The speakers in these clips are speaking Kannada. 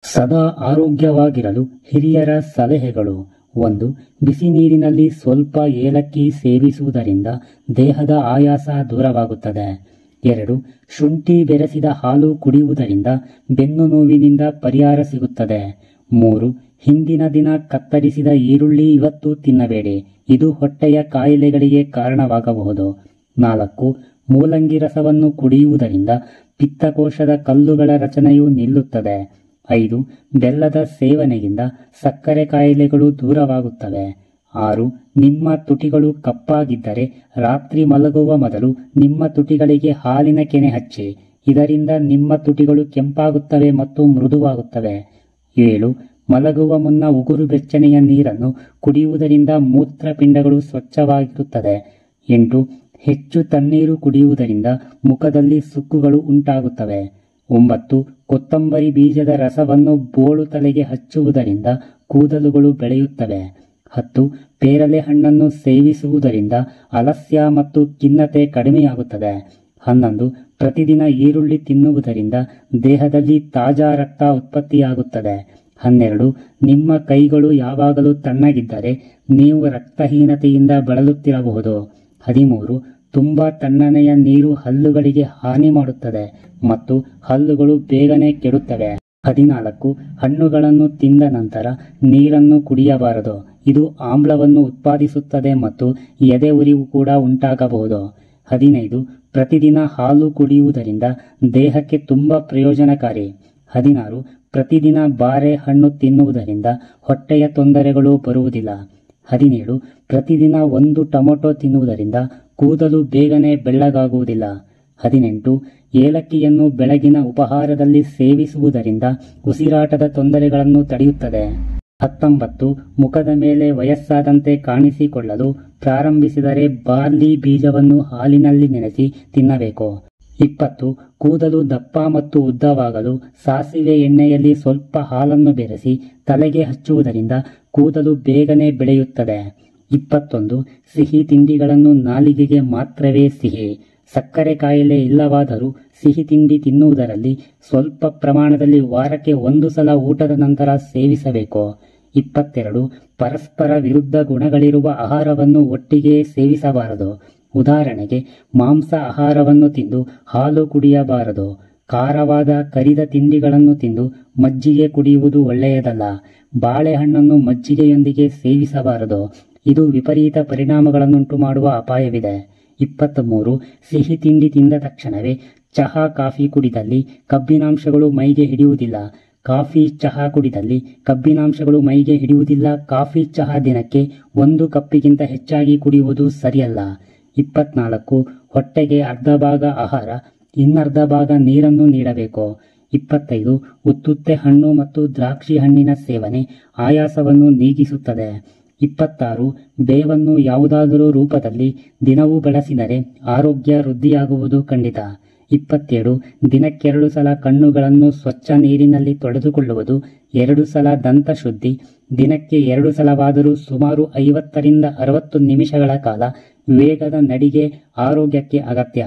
ಸದಾ ಆರೋಗ್ಯವಾಗಿರಲು ಹಿರಿಯರ ಸಲಹೆಗಳು. 1. ಬಿಸಿ ನೀರಿನಲ್ಲಿ ಸ್ವಲ್ಪ ಏಲಕ್ಕಿ ಸೇವಿಸುವುದರಿಂದ ದೇಹದ ಆಯಾಸ ದೂರವಾಗುತ್ತದೆ. 2. ಶುಂಠಿ ಬೆರೆಸಿದ ಹಾಲು ಕುಡಿಯುವುದರಿಂದ ಬೆನ್ನು ನೋವಿನಿಂದ ಪರಿಹಾರ ಸಿಗುತ್ತದೆ. 3. ಹಿಂದಿನ ದಿನ ಕತ್ತರಿಸಿದ ಈರುಳ್ಳಿ ಇವತ್ತು ತಿನ್ನಬೇಡಿ, ಇದು ಹೊಟ್ಟೆಯ ಕಾಯಿಲೆಗಳಿಗೆ ಕಾರಣವಾಗಬಹುದು. 4. ಮೂಲಂಗಿ ರಸವನ್ನು ಕುಡಿಯುವುದರಿಂದ ಪಿತ್ತಕೋಶದ ಕಲ್ಲುಗಳ ರಚನೆಯು ನಿಲ್ಲುತ್ತದೆ. 5. ಬೆಲ್ಲದ ಸೇವನೆಯಿಂದ ಸಕ್ಕರೆ ಕಾಯಿಲೆಗಳು ದೂರವಾಗುತ್ತವೆ. 6. ನಿಮ್ಮ ತುಟಿಗಳು ಕಪ್ಪಾಗಿದ್ದರೆ ರಾತ್ರಿ ಮಲಗುವ ಮೊದಲು ನಿಮ್ಮ ತುಟಿಗಳಿಗೆ ಹಾಲಿನ ಕೆನೆ ಹಚ್ಚಿ, ಇದರಿಂದ ನಿಮ್ಮ ತುಟಿಗಳು ಕೆಂಪಾಗುತ್ತವೆ ಮತ್ತು ಮೃದುವಾಗುತ್ತವೆ. 7. ಮಲಗುವ ಮುನ್ನ ಉಗುರು ಬೆಚ್ಚನೆಯ ನೀರನ್ನು ಕುಡಿಯುವುದರಿಂದ ಮೂತ್ರಪಿಂಡಗಳು ಸ್ವಚ್ಛವಾಗಿರುತ್ತದೆ. 8. ಹೆಚ್ಚು ತಣ್ಣೀರು ಕುಡಿಯುವುದರಿಂದ ಮುಖದಲ್ಲಿ ಸುಕ್ಕುಗಳು ಉಂಟಾಗುತ್ತವೆ. 9. ಕೊತ್ತಂಬರಿ ಬೀಜದ ರಸವನ್ನು ಬೋಳು ತಲೆಗೆ ಹಚ್ಚುವುದರಿಂದ ಕೂದಲುಗಳು ಬೆಳೆಯುತ್ತವೆ. 10. ಪೇರಲೆ ಹಣ್ಣನ್ನು ಸೇವಿಸುವುದರಿಂದ ಆಲಸ್ಯ ಮತ್ತು ಖಿನ್ನತೆ ಕಡಿಮೆಯಾಗುತ್ತದೆ. 11. ಪ್ರತಿದಿನ ಈರುಳ್ಳಿ ತಿನ್ನುವುದರಿಂದ ದೇಹದಲ್ಲಿ ತಾಜಾ ರಕ್ತ ಉತ್ಪತ್ತಿಯಾಗುತ್ತದೆ. 12. ನಿಮ್ಮ ಕೈಗಳು ಯಾವಾಗಲೂ ತಣ್ಣಗಿದ್ದರೆ ನೀವು ರಕ್ತಹೀನತೆಯಿಂದ ಬಳಲುತ್ತಿರಬಹುದು. 13. ತುಂಬಾ ತಣ್ಣನೆಯ ನೀರು ಹಲ್ಲುಗಳಿಗೆ ಹಾನಿ ಮಾಡುತ್ತದೆ ಮತ್ತು ಹಲ್ಲುಗಳು ಬೇಗನೆ ಕೆಡುತ್ತವೆ. 14. ಹಣ್ಣುಗಳನ್ನು ತಿಂದ ನಂತರ ನೀರನ್ನು ಕುಡಿಯಬಾರದು, ಇದು ಆಮ್ಲವನ್ನು ಉತ್ಪಾದಿಸುತ್ತದೆ ಮತ್ತು ಎದೆ ಉರಿವು ಕೂಡ ಉಂಟಾಗಬಹುದು. 15. ಪ್ರತಿದಿನ ಹಾಲು ಕುಡಿಯುವುದರಿಂದ ದೇಹಕ್ಕೆ ತುಂಬಾ ಪ್ರಯೋಜನಕಾರಿ. 16. ಪ್ರತಿದಿನ ಬಾರೆ ಹಣ್ಣು ತಿನ್ನುವುದರಿಂದ ಹೊಟ್ಟೆಯ ತೊಂದರೆಗಳು ಬರುವುದಿಲ್ಲ. 17. ಪ್ರತಿದಿನ 1 ಟೊಮೆಟೊ ತಿನ್ನುವುದರಿಂದ ಕೂದಲು ಬೇಗನೆ ಬೆಳ್ಳಗಾಗುವುದಿಲ್ಲ. 18. ಏಲಕ್ಕಿಯನ್ನು ಬೆಳಗಿನ ಉಪಹಾರದಲ್ಲಿ ಸೇವಿಸುವುದರಿಂದ ಉಸಿರಾಟದ ತೊಂದರೆಗಳನ್ನು ತಡೆಯುತ್ತದೆ. 19. ಮುಖದ ಮೇಲೆ ವಯಸ್ಸಾದಂತೆ ಕಾಣಿಸಿಕೊಳ್ಳಲು ಪ್ರಾರಂಭಿಸಿದರೆ ಬಾರ್ಲಿ ಬೀಜವನ್ನು ಹಾಲಿನಲ್ಲಿ ನೆನೆಸಿ ತಿನ್ನಬೇಕು. 20. ಕೂದಲು ದಪ್ಪ ಮತ್ತು ಉದ್ದವಾಗಲು ಸಾಸಿವೆ ಎಣ್ಣೆಯಲ್ಲಿ ಸ್ವಲ್ಪ ಹಾಲನ್ನು ಬೆರೆಸಿ ತಲೆಗೆ ಹಚ್ಚುವುದರಿಂದ ಕೂದಲು ಬೇಗನೆ ಬೆಳೆಯುತ್ತದೆ. 21. ಸಿಹಿ ತಿಂಡಿಗಳನ್ನು ನಾಲಿಗೆಗೆ ಮಾತ್ರವೇ ಸಿಹಿ. ಸಕ್ಕರೆ ಕಾಯಿಲೆ ಇಲ್ಲವಾದರೂ ಸಿಹಿ ತಿಂಡಿ ತಿನ್ನುವುದರಲ್ಲಿ ಸ್ವಲ್ಪ ಪ್ರಮಾಣದಲ್ಲಿ ವಾರಕ್ಕೆ 1 ಸಲ ಊಟದ ನಂತರ ಸೇವಿಸಬೇಕು. 22. ಪರಸ್ಪರ ವಿರುದ್ಧ ಗುಣಗಳಿರುವ ಆಹಾರವನ್ನು ಒಟ್ಟಿಗೆ ಸೇವಿಸಬಾರದು. ಉದಾಹರಣೆಗೆ, ಮಾಂಸ ಆಹಾರವನ್ನು ತಿಂದು ಹಾಲು ಕುಡಿಯಬಾರದು. ಖಾರವಾದ ಕರಿದ ತಿಂಡಿಗಳನ್ನು ತಿಂದು ಮಜ್ಜಿಗೆ ಕುಡಿಯುವುದು ಒಳ್ಳೆಯದಲ್ಲ. ಬಾಳೆಹಣ್ಣನ್ನು ಮಜ್ಜಿಗೆಯೊಂದಿಗೆ ಸೇವಿಸಬಾರದು, ಇದು ವಿಪರೀತ ಪರಿಣಾಮಗಳನ್ನುಂಟು ಮಾಡುವ ಅಪಾಯವಿದೆ. 23. ಸಿಹಿ ತಿಂಡಿ ತಿಂದ ತಕ್ಷಣವೇ ಚಹಾ ಕಾಫಿ ಕುಡಿದಲ್ಲಿ ಕಬ್ಬಿನಾಂಶಗಳು ಮೈಗೆ ಹಿಡಿಯುವುದಿಲ್ಲ. ಕಾಫಿ ಚಹಾ ಕುಡಿದಲ್ಲಿ ಕಬ್ಬಿನಾಂಶಗಳು ಮೈಗೆ ಹಿಡಿಯುವುದಿಲ್ಲ. ಕಾಫಿ ಚಹಾ ದಿನಕ್ಕೆ 1 ಕಪ್ಪಿಗಿಂತ ಹೆಚ್ಚಾಗಿ ಕುಡಿಯುವುದು ಸರಿಯಲ್ಲ. 24. ಹೊಟ್ಟೆಗೆ ಅರ್ಧ ಭಾಗ ಆಹಾರ, ಇನ್ನರ್ಧ ಭಾಗ ನೀರನ್ನು ನೀಡಬೇಕು. 25. ಉತ್ತುತ್ತೆ ಹಣ್ಣು ಮತ್ತು ದ್ರಾಕ್ಷಿ ಹಣ್ಣಿನ ಸೇವನೆ ಆಯಾಸವನ್ನು ನೀಗಿಸುತ್ತದೆ. 26. ಬೇವನ್ನು ಯಾವುದಾದರೂ ರೂಪದಲ್ಲಿ ದಿನವೂ ಬಳಸಿದರೆ ಆರೋಗ್ಯ ವೃದ್ಧಿಯಾಗುವುದು ಖಂಡಿತ. 27. ದಿನಕ್ಕೆ 2 ಸಲ ಕಣ್ಣುಗಳನ್ನು ಸ್ವಚ್ಛ ನೀರಿನಲ್ಲಿ ತೊಳೆದುಕೊಳ್ಳುವುದು. 2 ಸಲ ದಂತ ಶುದ್ಧಿ, ದಿನಕ್ಕೆ 2 ಸಲವಾದರೂ ಸುಮಾರು 50 ರಿಂದ 60 ನಿಮಿಷಗಳ ಕಾಲ ವೇಗದ ನಡಿಗೆ ಆರೋಗ್ಯಕ್ಕೆ ಅಗತ್ಯ.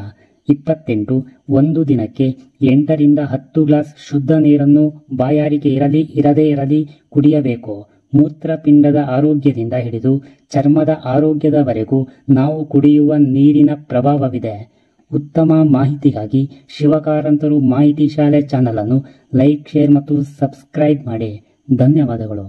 28. ಒಂದು ದಿನಕ್ಕೆ 8 ರಿಂದ 10 ಗ್ಲಾಸ್ ಶುದ್ಧ ನೀರನ್ನು ಬಾಯಾರಿಕೆ ಇರಲಿ ಇರದೇ ಇರಲಿ ಕುಡಿಯಬೇಕು. ಮೂತ್ರಪಿಂಡದ ಆರೋಗ್ಯದಿಂದ ಹಿಡಿದು ಚರ್ಮದ ಆರೋಗ್ಯದವರೆಗೂ ನಾವು ಕುಡಿಯುವ ನೀರಿನ ಪ್ರಭಾವವಿದೆ. ಉತ್ತಮ ಮಾಹಿತಿಗಾಗಿ ಶಿವಕಾರಂತರು ಮಾಹಿತಿ ಶಾಲೆ ಚಾನಲ್ ಅನ್ನು ಲೈಕ್, ಶೇರ್ ಮತ್ತು ಸಬ್ಸ್ಕ್ರೈಬ್ ಮಾಡಿ. ಧನ್ಯವಾದಗಳು.